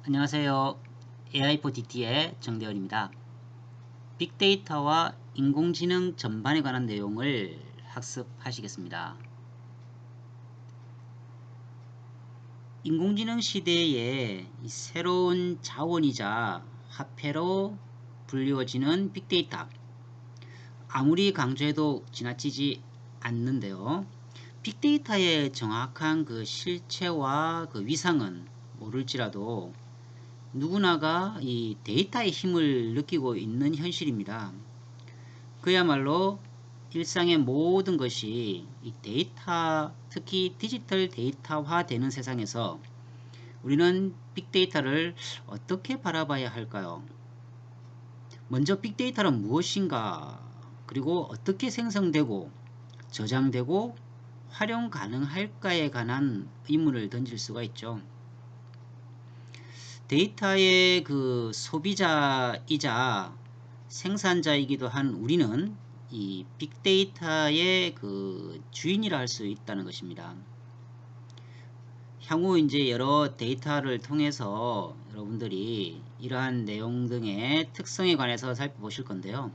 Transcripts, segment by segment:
안녕하세요. AI4DT의 정대현입니다. 빅데이터와 인공지능 전반에 관한 내용을 학습하시겠습니다. 인공지능 시대의 새로운 자원이자 화폐로 불리워지는 빅데이터. 아무리 강조해도 지나치지 않는데요. 빅데이터의 정확한 그 실체와 그 위상은 모를지라도 누구나가 이 데이터의 힘을 느끼고 있는 현실입니다. 그야말로 일상의 모든 것이 이 데이터, 특히 디지털 데이터화 되는 세상에서 우리는 빅데이터를 어떻게 바라봐야 할까요? 먼저 빅데이터는 무엇인가? 그리고 어떻게 생성되고 저장되고 활용 가능할까에 관한 의문을 던질 수가 있죠. 데이터의 그 소비자이자 생산자이기도 한 우리는 이 빅데이터의 그 주인이라 할 수 있다는 것입니다. 향후 이제 여러 데이터를 통해서 여러분들이 이러한 내용 등의 특성에 관해서 살펴보실 건데요.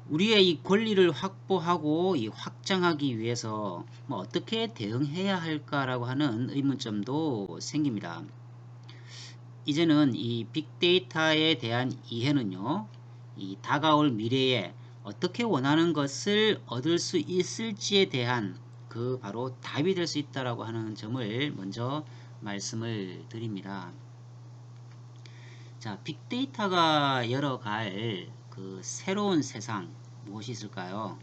우리의 이 권리를 확보하고 이 확장하기 위해서 어떻게 대응해야 할까라고 하는 의문점도 생깁니다. 이제는 이 빅데이터에 대한 이해는요, 이 다가올 미래에 어떻게 원하는 것을 얻을 수 있을지에 대한 그 바로 답이 될 수 있다라고 하는 점을 먼저 말씀을 드립니다. 자, 빅데이터가 열어갈 그 새로운 세상 무엇이 있을까요?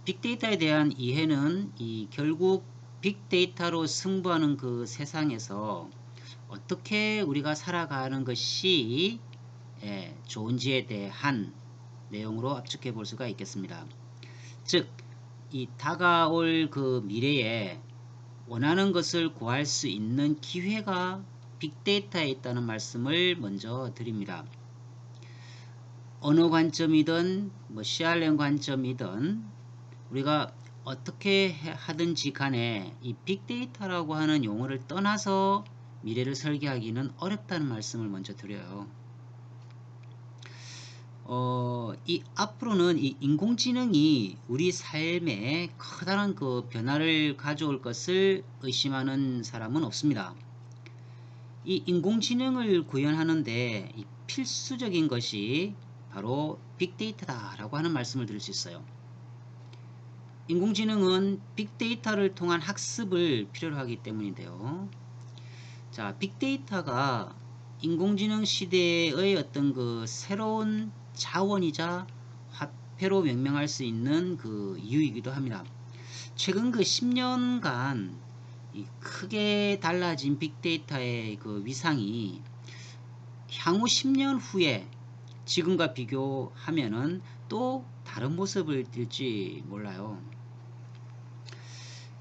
빅데이터에 대한 이해는 이 결국 빅데이터로 승부하는 그 세상에서 어떻게 우리가 살아가는 것이 좋은지에 대한 내용으로 압축해 볼 수가 있겠습니다. 즉, 이 다가올 그 미래에 원하는 것을 구할 수 있는 기회가 빅데이터에 있다는 말씀을 먼저 드립니다. 언어 관점이든 CRM 관점이든 우리가 어떻게 하든지 간에 이 빅데이터라고 하는 용어를 떠나서 미래를 설계하기는 어렵다는 말씀을 먼저 드려요. 이 앞으로는 이 인공지능이 우리 삶에 커다란 그 변화를 가져올 것을 의심하는 사람은 없습니다. 이 인공지능을 구현하는데 이 필수적인 것이 바로 빅데이터다라고 하는 말씀을 드릴 수 있어요. 인공지능은 빅데이터를 통한 학습을 필요로 하기 때문인데요. 자, 빅데이터가 인공지능 시대의 어떤 그 새로운 자원이자 화폐로 명명할 수 있는 그 이유이기도 합니다. 최근 그 10년간 크게 달라진 빅데이터의 그 위상이 향후 10년 후에 지금과 비교하면은 또 다른 모습을 띨지 몰라요.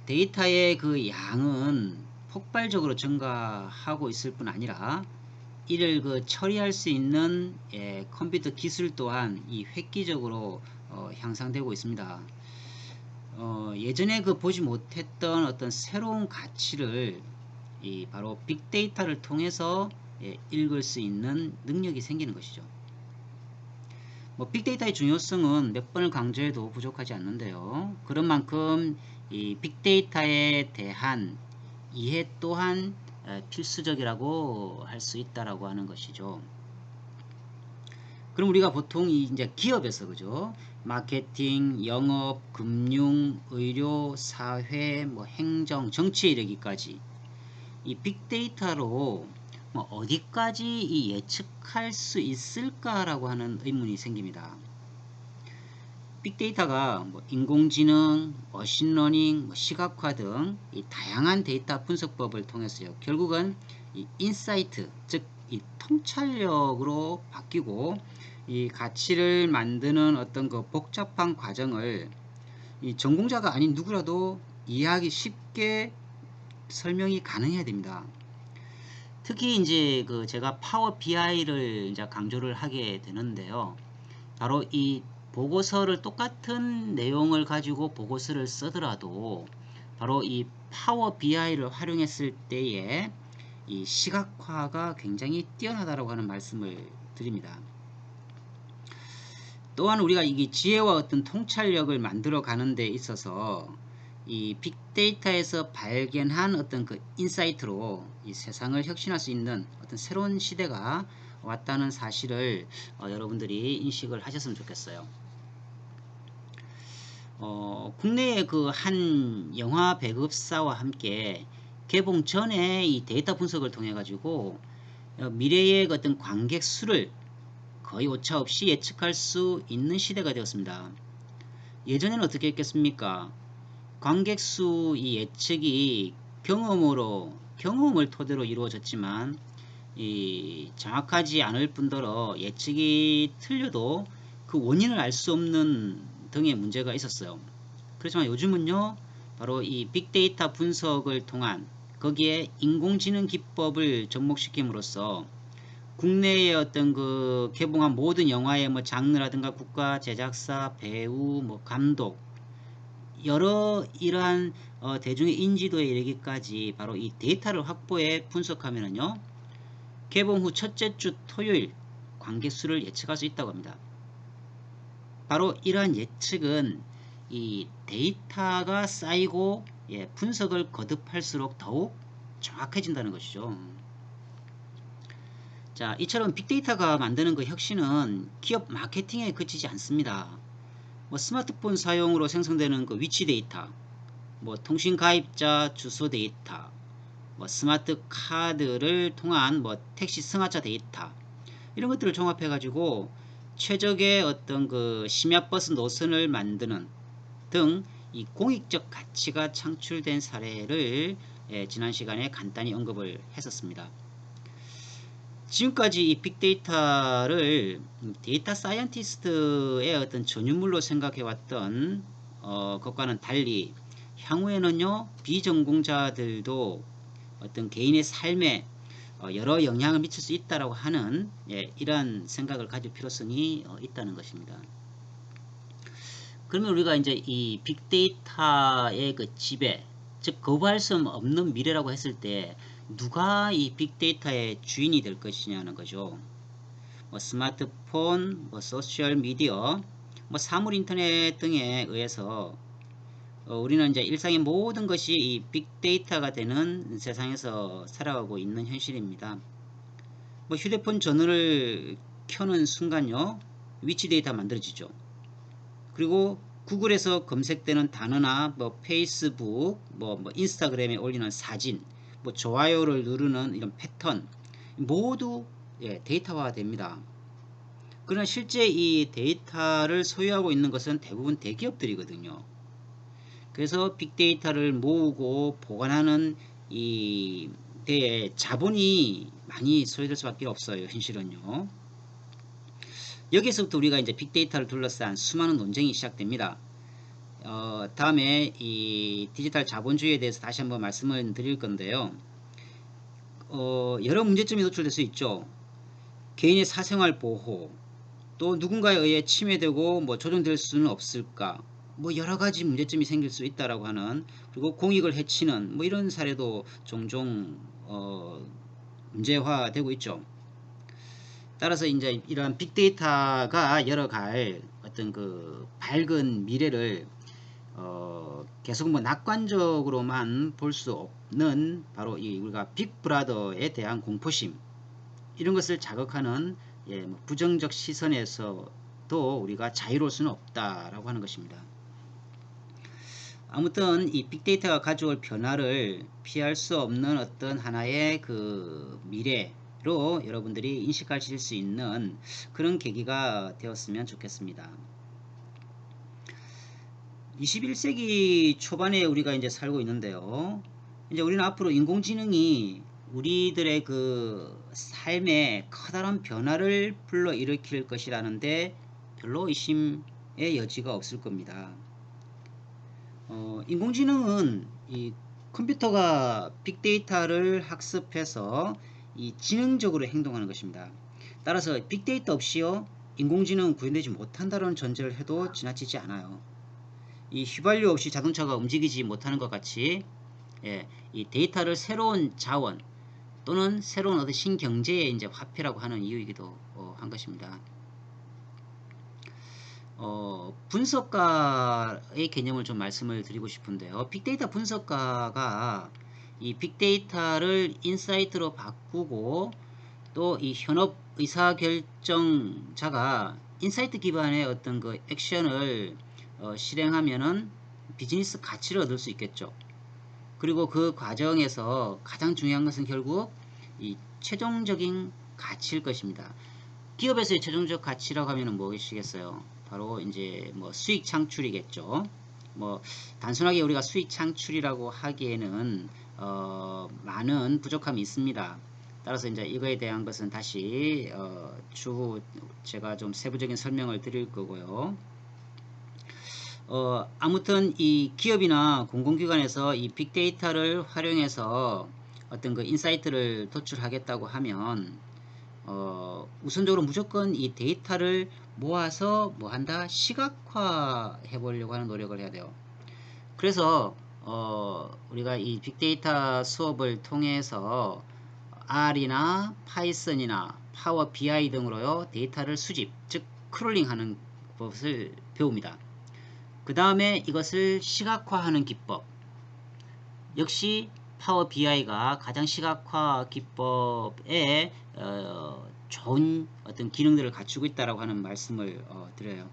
데이터의 그 양은 폭발적으로 증가하고 있을 뿐 아니라 이를 그 처리할 수 있는 컴퓨터 기술 또한 이 획기적으로 향상되고 있습니다. 예전에 그 보지 못했던 어떤 새로운 가치를 이 바로 빅데이터를 통해서 읽을 수 있는 능력이 생기는 것이죠. 빅데이터의 중요성은 몇 번을 강조해도 부족하지 않는데요. 그런 만큼 이 빅데이터에 대한 이해 또한 필수적이라고 할 수 있다라고 하는 것이죠. 그럼 우리가 보통 이제 기업에서 그죠? 마케팅, 영업, 금융, 의료, 사회, 행정, 정치에 이르기까지 이 빅데이터로 어디까지 이 예측할 수 있을까라고 하는 의문이 생깁니다. 빅데이터가 인공지능, 머신러닝, 시각화 등 이 다양한 데이터 분석법을 통해서요. 결국은 이 인사이트, 즉 이 통찰력으로 바뀌고 이 가치를 만드는 어떤 그 복잡한 과정을 이 전공자가 아닌 누구라도 이해하기 쉽게 설명이 가능해야 됩니다. 특히 이제 그 제가 파워 BI를 이제 강조를 하게 되는데요. 바로 이 보고서를 똑같은 내용을 가지고 보고서를 쓰더라도 바로 이 파워 BI를 활용했을 때에 이 시각화가 굉장히 뛰어나다라고 하는 말씀을 드립니다. 또한 우리가 이 지혜와 어떤 통찰력을 만들어 가는 데 있어서 이 빅데이터에서 발견한 어떤 그 인사이트로 이 세상을 혁신할 수 있는 어떤 새로운 시대가 왔다는 사실을 여러분들이 인식을 하셨으면 좋겠어요. 국내의 그 한 영화 배급사와 함께 개봉 전에 이 데이터 분석을 통해 가지고 미래의 어떤 관객 수를 거의 오차 없이 예측할 수 있는 시대가 되었습니다. 예전에는 어떻게 했겠습니까? 관객 수 이 예측이 경험을 토대로 이루어졌지만 이 정확하지 않을 뿐더러 예측이 틀려도 그 원인을 알 수 없는 등의 문제가 있었어요. 그렇지만 요즘은요, 바로 이 빅데이터 분석을 통한 거기에 인공지능 기법을 접목시킴으로써 국내의 어떤 그 개봉한 모든 영화의 뭐 장르라든가 국가, 제작사, 배우, 뭐 감독 여러 이러한 대중의 인지도에 이르기까지 바로 이 데이터를 확보해 분석하면은요, 개봉 후 첫째 주 토요일 관객 수를 예측할 수 있다고 합니다. 바로 이러한 예측은 이 데이터가 쌓이고 분석을 거듭할수록 더욱 정확해진다는 것이죠. 자, 이처럼 빅데이터가 만드는 그 혁신은 기업 마케팅에 그치지 않습니다. 뭐 스마트폰 사용으로 생성되는 그 위치 데이터, 뭐 통신 가입자 주소 데이터, 뭐 스마트 카드를 통한 뭐 택시 승하차 데이터, 이런 것들을 종합해 가지고 최적의 어떤 그 심야버스 노선을 만드는 등 이 공익적 가치가 창출된 사례를 지난 시간에 간단히 언급을 했었습니다. 지금까지 이 빅데이터를 데이터 사이언티스트의 어떤 전유물로 생각해 왔던 것과는 달리 향후에는요, 비전공자들도 어떤 개인의 삶에 여러 영향을 미칠 수 있다라고 하는 이러한 생각을 가질 필요성이 있다는 것입니다. 그러면 우리가 이제 이 빅데이터의 그 지배, 즉 거부할 수 없는 미래라고 했을 때 누가 이 빅데이터의 주인이 될 것이냐는 거죠. 뭐 스마트폰, 뭐 소셜 미디어, 뭐 사물 인터넷 등에 의해서 우리는 이제 일상의 모든 것이 이 빅데이터가 되는 세상에서 살아가고 있는 현실입니다. 뭐 휴대폰 전원을 켜는 순간요, 위치 데이터 만들어지죠. 그리고 구글에서 검색되는 단어나 뭐 페이스북, 뭐 인스타그램에 올리는 사진, 뭐 좋아요를 누르는 이런 패턴 모두 데이터화가 됩니다. 그러나 실제 이 데이터를 소유하고 있는 것은 대부분 대기업들이거든요. 그래서 빅데이터를 모으고 보관하는 이 데에 자본이 많이 소요될 수밖에 없어요. 현실은요. 여기서부터 우리가 이제 빅데이터를 둘러싼 수많은 논쟁이 시작됩니다. 다음에 이 디지털 자본주의에 대해서 다시 한번 말씀을 드릴 건데요. 여러 문제점이 노출될 수 있죠. 개인의 사생활 보호, 또 누군가에 의해 침해되고 뭐 조정될 수는 없을까, 뭐 여러 가지 문제점이 생길 수 있다라고 하는, 그리고 공익을 해치는 뭐 이런 사례도 종종 문제화되고 있죠. 따라서 이제 이러한 빅데이터가 열어갈 어떤 그 밝은 미래를 계속 뭐 낙관적으로만 볼 수 없는 바로 이 우리가 빅브라더에 대한 공포심, 이런 것을 자극하는 뭐 부정적 시선에서도 우리가 자유로울 수는 없다라고 하는 것입니다. 아무튼 이 빅데이터가 가져올 변화를 피할 수 없는 어떤 하나의 그 미래로 여러분들이 인식하실 수 있는 그런 계기가 되었으면 좋겠습니다. 21세기 초반에 우리가 이제 살고 있는데요. 이제 우리는 앞으로 인공지능이 우리들의 그 삶에 커다란 변화를 불러일으킬 것이라는데 별로 의심의 여지가 없을 겁니다. 인공지능은 이 컴퓨터가 빅데이터를 학습해서 이 지능적으로 행동하는 것입니다. 따라서 빅데이터 없이요, 인공지능은 구현되지 못한다는 전제를 해도 지나치지 않아요. 이 휘발유 없이 자동차가 움직이지 못하는 것 같이 이 데이터를 새로운 자원, 또는 새로운 어떤 신경제의 이제 화폐라고 하는 이유이기도 한 것입니다. 분석가의 개념을 좀 말씀을 드리고 싶은데요. 빅데이터 분석가가 이 빅데이터를 인사이트로 바꾸고 또 이 현업 의사결정자가 인사이트 기반의 어떤 그 액션을 실행하면은 비즈니스 가치를 얻을 수 있겠죠. 그리고 그 과정에서 가장 중요한 것은 결국 이 최종적인 가치일 것입니다. 기업에서의 최종적 가치라고 하면은 무엇이겠어요? 바로 이제 뭐 수익 창출이겠죠. 뭐 단순하게 우리가 수익 창출이라고 하기에는 많은 부족함이 있습니다. 따라서 이제 이거에 대한 것은 다시 추후 제가 좀 세부적인 설명을 드릴 거고요. 아무튼 이 기업이나 공공기관에서 이 빅데이터를 활용해서 어떤 그 인사이트를 도출하겠다고 하면 우선적으로 무조건 이 데이터를 모아서 뭐 한다? 시각화 해보려고 하는 노력을 해야 돼요. 그래서 우리가 이 빅데이터 수업을 통해서 R이나 파이썬이나 파워 BI 등으로요 데이터를 수집, 즉 크롤링하는 것을 배웁니다. 그 다음에 이것을 시각화하는 기법, 역시 파워 BI가 가장 시각화 기법에 좋은 어떤 기능들을 갖추고 있다라고 하는 말씀을 드려요.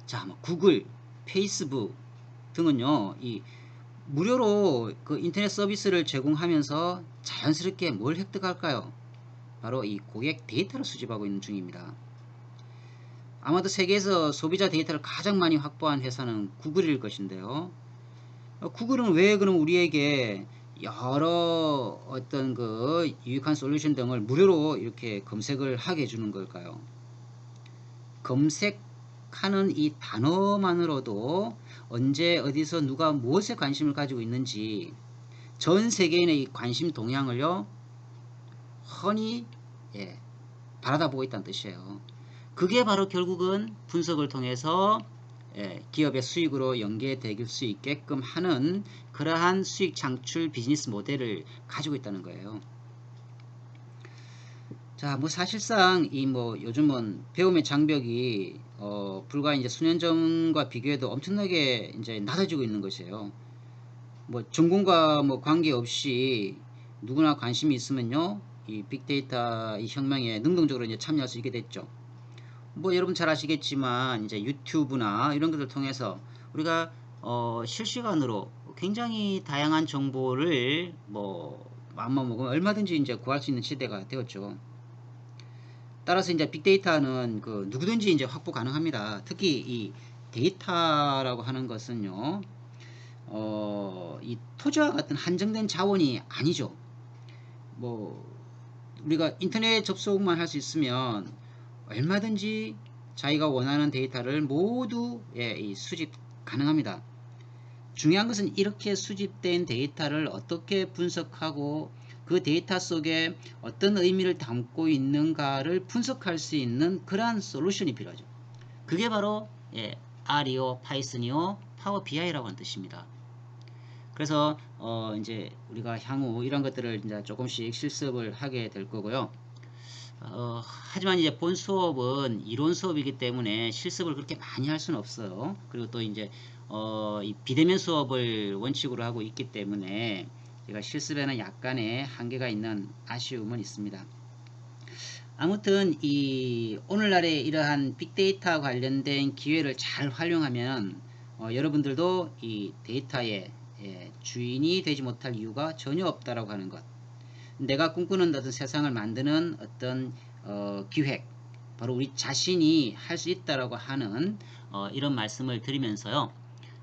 자, 뭐 구글, 페이스북 등은요, 이 무료로 그 인터넷 서비스를 제공하면서 자연스럽게 뭘 획득할까요? 바로 이 고객 데이터를 수집하고 있는 중입니다. 아마도 세계에서 소비자 데이터를 가장 많이 확보한 회사는 구글일 것인데요. 구글은 왜 그럼 우리에게 여러 어떤 그 유익한 솔루션 등을 무료로 이렇게 검색을 하게 해주는 걸까요? 검색하는 이 단어만으로도 언제 어디서 누가 무엇에 관심을 가지고 있는지 전 세계인의 이 관심 동향을요 훤히 바라다보고 있다는 뜻이에요. 그게 바로 결국은 분석을 통해서 기업의 수익으로 연계될 수 있게끔 하는 그러한 수익 창출 비즈니스 모델을 가지고 있다는 거예요. 자, 뭐 사실상 이 뭐 요즘은 배움의 장벽이 불과 이제 수년 전과 비교해도 엄청나게 이제 낮아지고 있는 것이에요. 뭐 전공과 뭐 관계없이 누구나 관심이 있으면요 이 빅데이터 이 혁명에 능동적으로 이제 참여할 수 있게 됐죠. 뭐 여러분 잘 아시겠지만 이제 유튜브나 이런 것을 통해서 우리가 실시간으로 굉장히 다양한 정보를 뭐 마음만 먹으면 얼마든지 이제 구할 수 있는 시대가 되었죠. 따라서 이제 빅데이터는 그 누구든지 이제 확보 가능합니다. 특히 이 데이터라고 하는 것은요, 이 토지와 같은 한정된 자원이 아니죠. 뭐 우리가 인터넷 접속만 할 수 있으면 얼마든지 자기가 원하는 데이터를 모두 수집 가능합니다. 중요한 것은 이렇게 수집된 데이터를 어떻게 분석하고 그 데이터 속에 어떤 의미를 담고 있는가를 분석할 수 있는 그러한 솔루션이 필요하죠. 그게 바로 R이요, 파이썬이요, 파워 BI라고 하는 뜻입니다. 그래서 이제 우리가 향후 이런 것들을 이제 조금씩 실습을 하게 될 거고요. 하지만 이제 본 수업은 이론 수업이기 때문에 실습을 그렇게 많이 할 수는 없어요. 그리고 또 이제 이 비대면 수업을 원칙으로 하고 있기 때문에 제가 실습에는 약간의 한계가 있는 아쉬움은 있습니다. 아무튼 이 오늘날의 이러한 빅데이터 관련된 기회를 잘 활용하면 여러분들도 이 데이터의 주인이 되지 못할 이유가 전혀 없다라고 하는 것. 내가 꿈꾸는 어떤 세상을 만드는 어떤 기획, 바로 우리 자신이 할 수 있다라고 하는 이런 말씀을 드리면서요.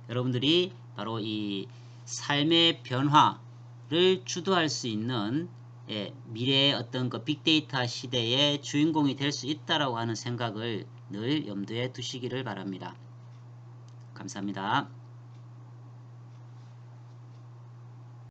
여러분들이 바로 이 삶의 변화를 주도할 수 있는 미래의 어떤 그 빅데이터 시대의 주인공이 될 수 있다라고 하는 생각을 늘 염두에 두시기를 바랍니다. 감사합니다.